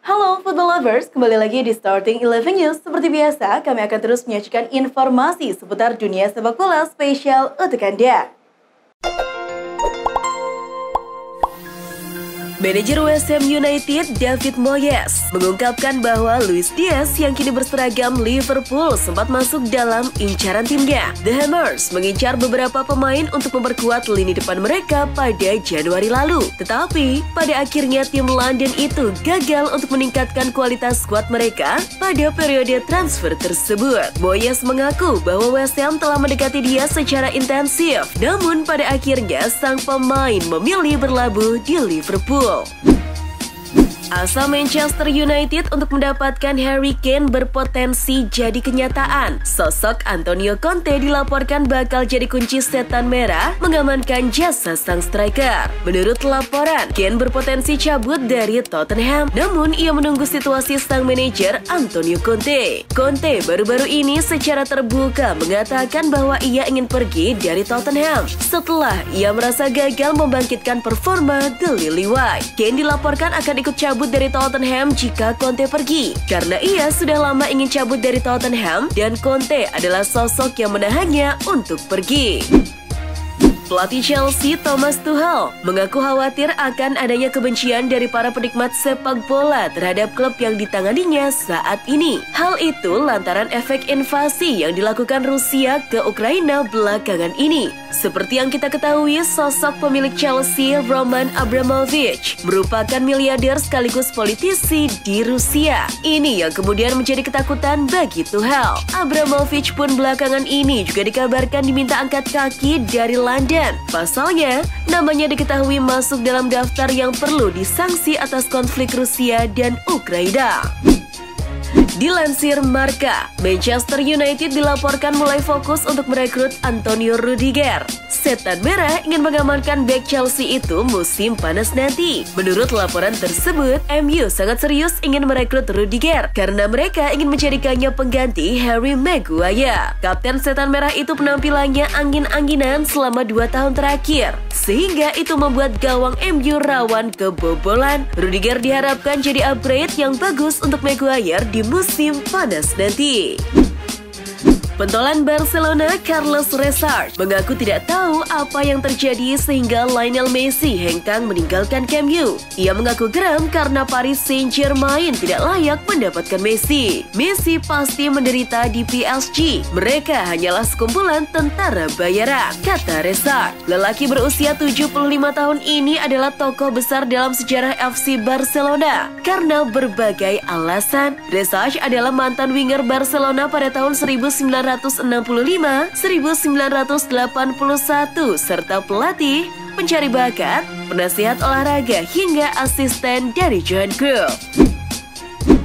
Halo football lovers, kembali lagi di Starting 11 News. Seperti biasa, kami akan terus menyajikan informasi seputar dunia sepak bola spesial untuk Anda. Manajer West Ham United David Moyes mengungkapkan bahwa Luis Diaz yang kini berseragam Liverpool sempat masuk dalam incaran timnya. The Hammers mengincar beberapa pemain untuk memperkuat lini depan mereka pada Januari lalu. Tetapi pada akhirnya tim London itu gagal untuk meningkatkan kualitas skuad mereka pada periode transfer tersebut. Moyes mengaku bahwa West Ham telah mendekati dia secara intensif. Namun pada akhirnya sang pemain memilih berlabuh di Liverpool. Asa Manchester United untuk mendapatkan Harry Kane berpotensi jadi kenyataan. Sosok Antonio Conte dilaporkan bakal jadi kunci setan merah mengamankan jasa sang striker. Menurut laporan, Kane berpotensi cabut dari Tottenham, namun ia menunggu situasi sang manajer Antonio Conte. Conte baru-baru ini secara terbuka mengatakan bahwa ia ingin pergi dari Tottenham setelah ia merasa gagal membangkitkan performa The Lily White. Kane dilaporkan akan ikut cabut dari Tottenham jika Conte pergi, karena ia sudah lama ingin cabut dari Tottenham dan Conte adalah sosok yang menahannya untuk pergi. Pelatih Chelsea Thomas Tuchel mengaku khawatir akan adanya kebencian dari para penikmat sepak bola terhadap klub yang ditanganinya saat ini. Hal itu lantaran efek invasi yang dilakukan Rusia ke Ukraina belakangan ini. Seperti yang kita ketahui, sosok pemilik Chelsea Roman Abramovich merupakan miliarder sekaligus politisi di Rusia. Ini yang kemudian menjadi ketakutan bagi Tuchel. Abramovich pun belakangan ini juga dikabarkan diminta angkat kaki dari London. Pasalnya, namanya diketahui masuk dalam daftar yang perlu disanksi atas konflik Rusia dan Ukraina. Dilansir Marca, Manchester United dilaporkan mulai fokus untuk merekrut Antonio Rudiger. Setan merah ingin mengamankan bek Chelsea itu musim panas nanti. Menurut laporan tersebut, MU sangat serius ingin merekrut Rudiger karena mereka ingin menjadikannya pengganti Harry Maguire. Kapten setan merah itu penampilannya angin-anginan selama 2 tahun terakhir, sehingga itu membuat gawang MU rawan kebobolan. Rudiger diharapkan jadi upgrade yang bagus untuk Maguire di musim panas nanti. Pentolan Barcelona Carlos Rexach mengaku tidak tahu apa yang terjadi sehingga Lionel Messi hengkang meninggalkan Camp Nou. Ia mengaku geram karena Paris Saint-Germain tidak layak mendapatkan Messi. Messi pasti menderita di PSG. Mereka hanyalah sekumpulan tentara bayaran, kata Rexach. Lelaki berusia 75 tahun ini adalah tokoh besar dalam sejarah FC Barcelona. Karena berbagai alasan, Rexach adalah mantan winger Barcelona pada tahun 1965, 1981, serta pelatih, pencari bakat, penasihat olahraga, hingga asisten dari Johan Cruyff.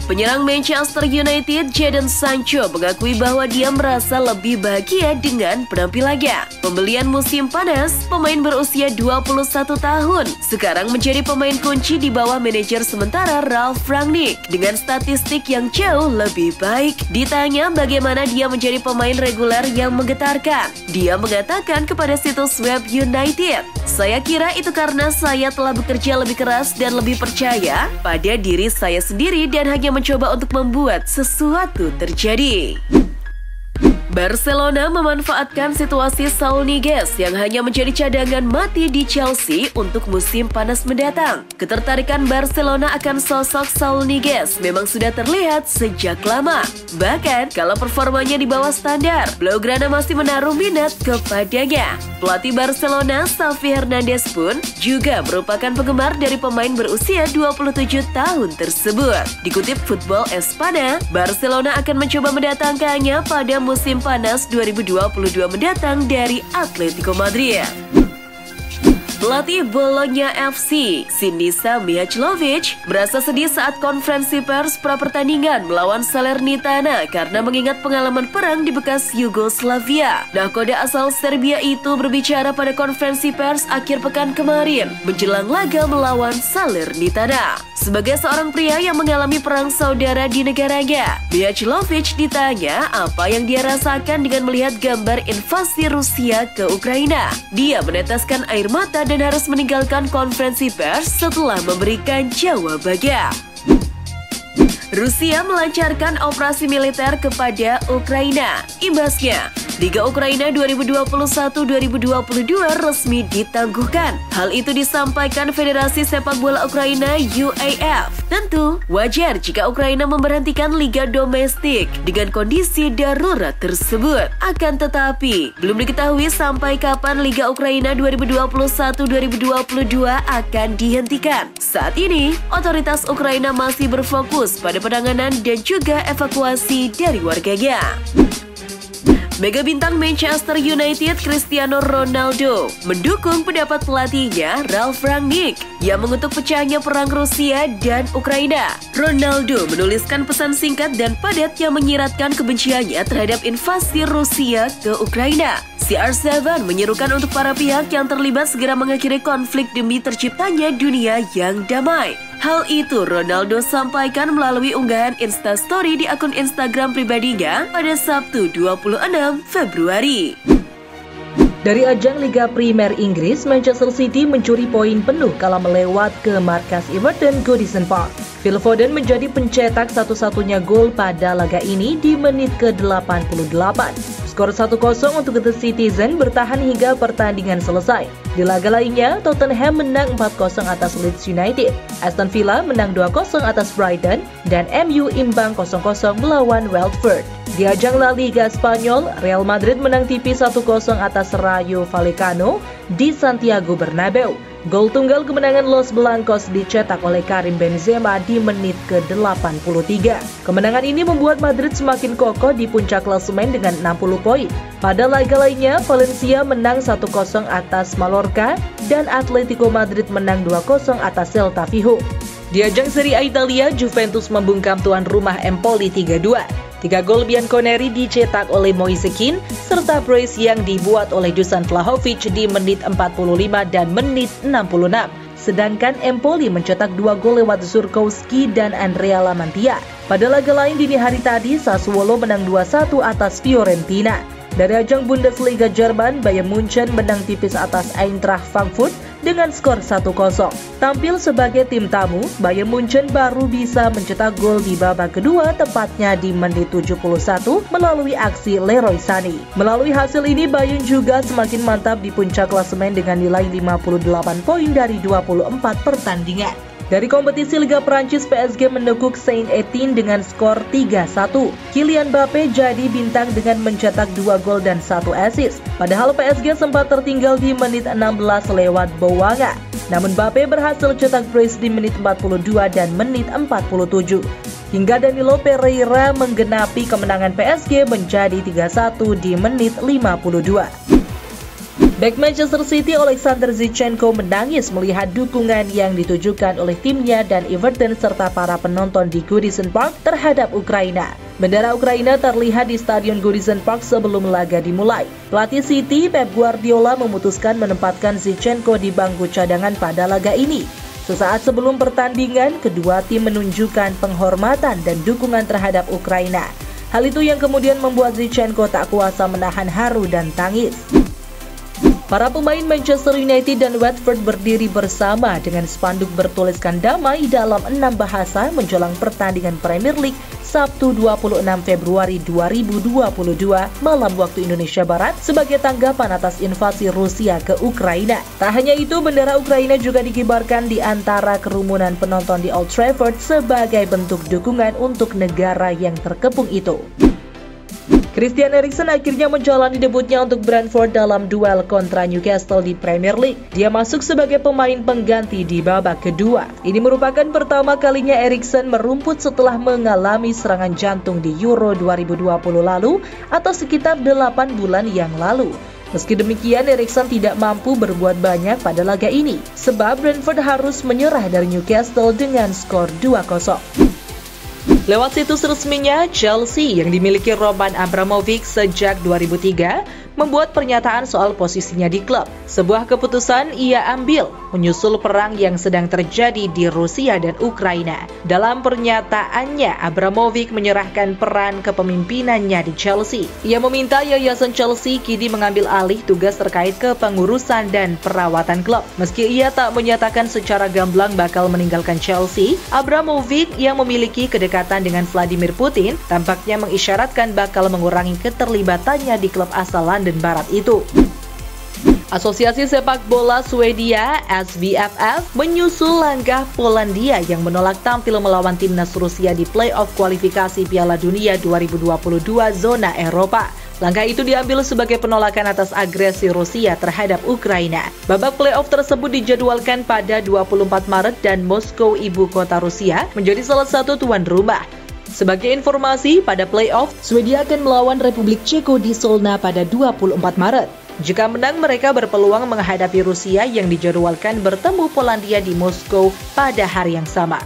Penyerang Manchester United Jadon Sancho mengakui bahwa dia merasa lebih bahagia dengan penampilannya. Pembelian musim panas, pemain berusia 21 tahun sekarang menjadi pemain kunci di bawah manajer sementara Ralf Rangnick dengan statistik yang jauh lebih baik. Ditanya bagaimana dia menjadi pemain reguler yang menggetarkan, dia mengatakan kepada situs web United, "Saya kira itu karena saya telah bekerja lebih keras dan lebih percaya pada diri saya sendiri dan hanya mencoba untuk membuat sesuatu terjadi." Barcelona memanfaatkan situasi Saul Niguez yang hanya menjadi cadangan mati di Chelsea untuk musim panas mendatang. Ketertarikan Barcelona akan sosok Saul Niguez memang sudah terlihat sejak lama. Bahkan kalau performanya di bawah standar, Blaugrana masih menaruh minat kepadanya. Pelatih Barcelona Xavi Hernandez pun juga merupakan penggemar dari pemain berusia 27 tahun tersebut. Dikutip Football Espana, Barcelona akan mencoba mendatangkannya pada musim panas 2022 mendatang dari Atletico Madrid. Pelatih Bologna FC, Sinisa Mihajlovic, merasa sedih saat konferensi pers pra-pertandingan melawan Salernitana karena mengingat pengalaman perang di bekas Yugoslavia. Nahkoda asal Serbia itu berbicara pada konferensi pers akhir pekan kemarin menjelang laga melawan Salernitana. Sebagai seorang pria yang mengalami perang saudara di negaranya, Mihajlovic ditanya apa yang dia rasakan dengan melihat gambar invasi Rusia ke Ukraina. Dia meneteskan air mata dan harus meninggalkan konferensi pers setelah memberikan jawabannya. Rusia melancarkan operasi militer kepada Ukraina. Imbasnya, Liga Ukraina 2021-2022 resmi ditangguhkan. Hal itu disampaikan Federasi Sepak Bola Ukraina UAF. Tentu, wajar jika Ukraina memberhentikan liga domestik dengan kondisi darurat tersebut. Akan tetapi, belum diketahui sampai kapan Liga Ukraina 2021-2022 akan dihentikan. Saat ini, otoritas Ukraina masih berfokus pada penanganan dan juga evakuasi dari warganya. Mega bintang Manchester United Cristiano Ronaldo mendukung pendapat pelatihnya Ralf Rangnick yang mengutuk pecahnya perang Rusia dan Ukraina. Ronaldo menuliskan pesan singkat dan padat yang menyiratkan kebenciannya terhadap invasi Rusia ke Ukraina. CR7 menyerukan untuk para pihak yang terlibat segera mengakhiri konflik demi terciptanya dunia yang damai. Hal itu Ronaldo sampaikan melalui unggahan Instastory di akun Instagram pribadinya pada Sabtu 26 Februari. Dari ajang Liga Primer Inggris, Manchester City mencuri poin penuh kala melewat ke markas Everton Goodison Park. Phil Foden menjadi pencetak satu-satunya gol pada laga ini di menit ke-88. Skor 1-0 untuk The Citizen bertahan hingga pertandingan selesai. Di laga lainnya, Tottenham menang 4-0 atas Leeds United. Aston Villa menang 2-0 atas Brighton dan MU imbang 0-0 melawan Watford. Di ajang La Liga Spanyol, Real Madrid menang tipis 1-0 atas Rayo Vallecano di Santiago Bernabeu. Gol tunggal kemenangan Los Blancos dicetak oleh Karim Benzema di menit ke-83. Kemenangan ini membuat Madrid semakin kokoh di puncak klasemen dengan 60 poin. Pada laga lainnya, Valencia menang 1-0 atas Mallorca dan Atletico Madrid menang 2-0 atas Celta Vigo. Di ajang Serie A Italia, Juventus membungkam tuan rumah Empoli 3-2. 3 gol Bianconeri dicetak oleh Moise Kean serta brace yang dibuat oleh Dusan Vlahovic di menit 45 dan menit 66. Sedangkan Empoli mencetak 2 gol lewat Zurkowski dan Andrea Lamantia. Pada laga lain dini hari tadi, Sassuolo menang 2-1 atas Fiorentina. Dari ajang Bundesliga Jerman, Bayern Munchen menang tipis atas Eintracht Frankfurt dengan skor 1-0. Tampil sebagai tim tamu, Bayern Munchen baru bisa mencetak gol di babak kedua tepatnya di menit 71 melalui aksi Leroy Sané. Melalui hasil ini, Bayern juga semakin mantap di puncak klasemen dengan nilai 58 poin dari 24 pertandingan. Dari kompetisi Liga Prancis, PSG menekuk Saint-Etienne dengan skor 3-1. Kylian Mbappe jadi bintang dengan mencetak 2 gol dan 1 assist. Padahal PSG sempat tertinggal di menit 16 lewat Boanga. Namun Mbappe berhasil cetak brace di menit 42 dan menit 47. Hingga Danilo Pereira menggenapi kemenangan PSG menjadi 3-1 di menit 52. Bek Manchester City Alexander Zinchenko menangis melihat dukungan yang ditujukan oleh timnya dan Everton serta para penonton di Goodison Park terhadap Ukraina. Bendera Ukraina terlihat di Stadion Goodison Park sebelum laga dimulai. Pelatih City Pep Guardiola memutuskan menempatkan Zinchenko di bangku cadangan pada laga ini. Sesaat sebelum pertandingan, kedua tim menunjukkan penghormatan dan dukungan terhadap Ukraina. Hal itu yang kemudian membuat Zinchenko tak kuasa menahan haru dan tangis. Para pemain Manchester United dan Watford berdiri bersama dengan spanduk bertuliskan damai dalam 6 bahasa menjelang pertandingan Premier League Sabtu 26 Februari 2022 malam waktu Indonesia Barat sebagai tanggapan atas invasi Rusia ke Ukraina. Tak hanya itu, bendera Ukraina juga dikibarkan di antara kerumunan penonton di Old Trafford sebagai bentuk dukungan untuk negara yang terkepung itu. Christian Eriksen akhirnya menjalani debutnya untuk Brentford dalam duel kontra Newcastle di Premier League. Dia masuk sebagai pemain pengganti di babak kedua. Ini merupakan pertama kalinya Eriksen merumput setelah mengalami serangan jantung di Euro 2020 lalu atau sekitar 8 bulan yang lalu. Meski demikian, Eriksen tidak mampu berbuat banyak pada laga ini, sebab Brentford harus menyerah dari Newcastle dengan skor 2-0. Lewat situs resminya, Chelsea yang dimiliki Roman Abramovich sejak 2003 membuat pernyataan soal posisinya di klub. Sebuah keputusan ia ambil menyusul perang yang sedang terjadi di Rusia dan Ukraina. Dalam pernyataannya, Abramovich menyerahkan peran kepemimpinannya di Chelsea. Ia meminta yayasan Chelsea kini mengambil alih tugas terkait kepengurusan dan perawatan klub. Meski ia tak menyatakan secara gamblang bakal meninggalkan Chelsea, Abramovich yang memiliki kedekatan dengan Vladimir Putin tampaknya mengisyaratkan bakal mengurangi keterlibatannya di klub asal London Barat itu. Asosiasi Sepak Bola Swedia SVFF menyusul langkah Polandia yang menolak tampil melawan timnas Rusia di playoff kualifikasi Piala Dunia 2022 zona Eropa. Langkah itu diambil sebagai penolakan atas agresi Rusia terhadap Ukraina. Babak playoff tersebut dijadwalkan pada 24 Maret dan Moskow, ibu kota Rusia, menjadi salah satu tuan rumah. Sebagai informasi, pada playoff, Swedia akan melawan Republik Ceko di Solna pada 24 Maret. Jika menang, mereka berpeluang menghadapi Rusia yang dijadwalkan bertemu Polandia di Moskow pada hari yang sama.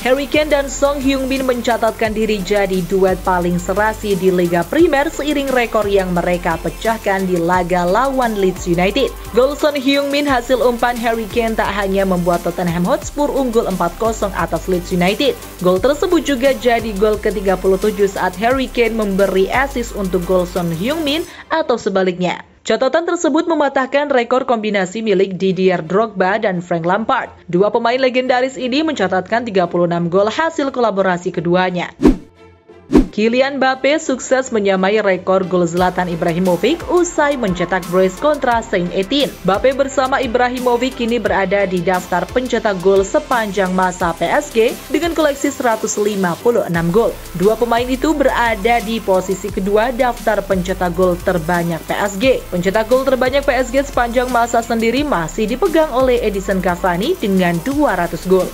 Harry Kane dan Son Heung-min mencatatkan diri jadi duet paling serasi di Liga Primer seiring rekor yang mereka pecahkan di laga lawan Leeds United. Gol Son Heung-min hasil umpan Harry Kane tak hanya membuat Tottenham Hotspur unggul 4-0 atas Leeds United. Gol tersebut juga jadi gol ke-37 saat Harry Kane memberi assist untuk gol Son Heung-min atau sebaliknya. Catatan tersebut mematahkan rekor kombinasi milik Didier Drogba dan Frank Lampard. Dua pemain legendaris ini mencatatkan 36 gol hasil kolaborasi keduanya. Kylian Mbappe sukses menyamai rekor gol Zlatan Ibrahimovic usai mencetak brace kontra Saint-Etienne. Mbappe bersama Ibrahimovic kini berada di daftar pencetak gol sepanjang masa PSG dengan koleksi 156 gol. Dua pemain itu berada di posisi kedua daftar pencetak gol terbanyak PSG. Pencetak gol terbanyak PSG sepanjang masa sendiri masih dipegang oleh Edinson Cavani dengan 200 gol.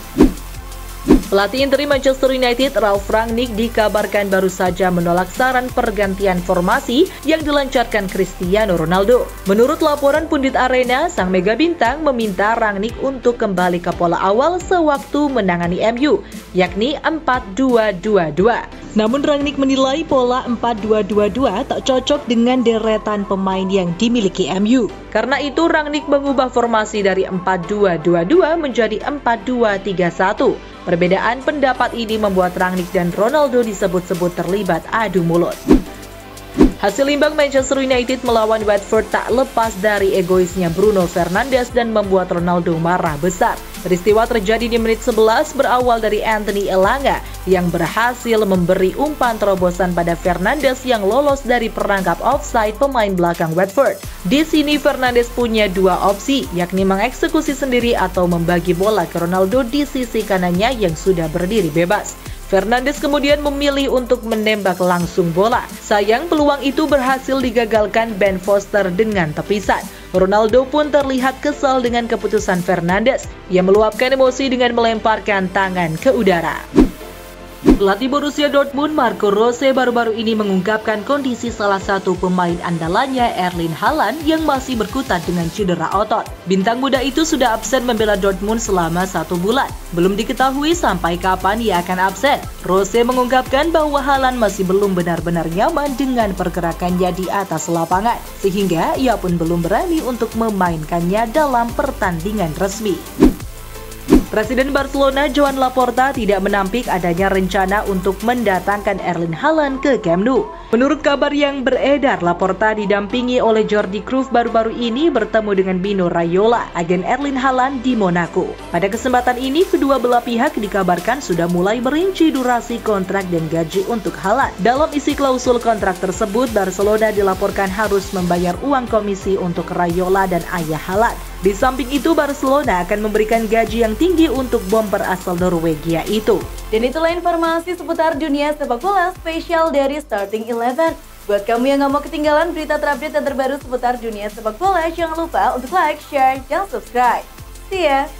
Pelatih interim Manchester United Ralf Rangnick dikabarkan baru saja menolak saran pergantian formasi yang dilancarkan Cristiano Ronaldo. Menurut laporan Pundit Arena, sang mega bintang meminta Rangnick untuk kembali ke pola awal sewaktu menangani MU, yakni 4-2-2-2. Namun Rangnick menilai pola 4-2-2-2 tak cocok dengan deretan pemain yang dimiliki MU. Karena itu Rangnick mengubah formasi dari 4-2-2-2 menjadi 4-2-3-1. Perbedaan pendapat ini membuat Rangnick dan Ronaldo disebut-sebut terlibat adu mulut. Hasil imbang Manchester United melawan Watford tak lepas dari egoisnya Bruno Fernandes dan membuat Ronaldo marah besar. Peristiwa terjadi di menit 11 berawal dari Anthony Elanga yang berhasil memberi umpan terobosan pada Fernandes yang lolos dari perangkap offside pemain belakang Watford. Di sini Fernandes punya dua opsi, yakni mengeksekusi sendiri atau membagi bola ke Ronaldo di sisi kanannya yang sudah berdiri bebas. Fernandes kemudian memilih untuk menembak langsung bola. Sayang peluang itu berhasil digagalkan Ben Foster dengan tepisan. Ronaldo pun terlihat kesal dengan keputusan Fernandes. Ia meluapkan emosi dengan melemparkan tangan ke udara. Pelatih Borussia Dortmund Marco Rose baru-baru ini mengungkapkan kondisi salah satu pemain andalannya Erling Haaland yang masih berkutat dengan cedera otot. Bintang muda itu sudah absen membela Dortmund selama 1 bulan. Belum diketahui sampai kapan ia akan absen. Rose mengungkapkan bahwa Haaland masih belum benar-benar nyaman dengan pergerakannya di atas lapangan, sehingga ia pun belum berani untuk memainkannya dalam pertandingan resmi. Presiden Barcelona Joan Laporta tidak menampik adanya rencana untuk mendatangkan Erling Haaland ke Camp Nou. Menurut kabar yang beredar, Laporta didampingi oleh Jordi Cruyff baru-baru ini bertemu dengan Mino Raiola, agen Erling Haaland di Monaco. Pada kesempatan ini, kedua belah pihak dikabarkan sudah mulai merinci durasi kontrak dan gaji untuk Haaland. Dalam isi klausul kontrak tersebut, Barcelona dilaporkan harus membayar uang komisi untuk Raiola dan ayah Haaland. Di samping itu, Barcelona akan memberikan gaji yang tinggi untuk bomber asal Norwegia itu. Dan itulah informasi seputar dunia sepak bola spesial dari Starting 11. Buat kamu yang gak mau ketinggalan berita terupdate dan terbaru seputar dunia sepak bola, jangan lupa untuk like, share, dan subscribe. See ya!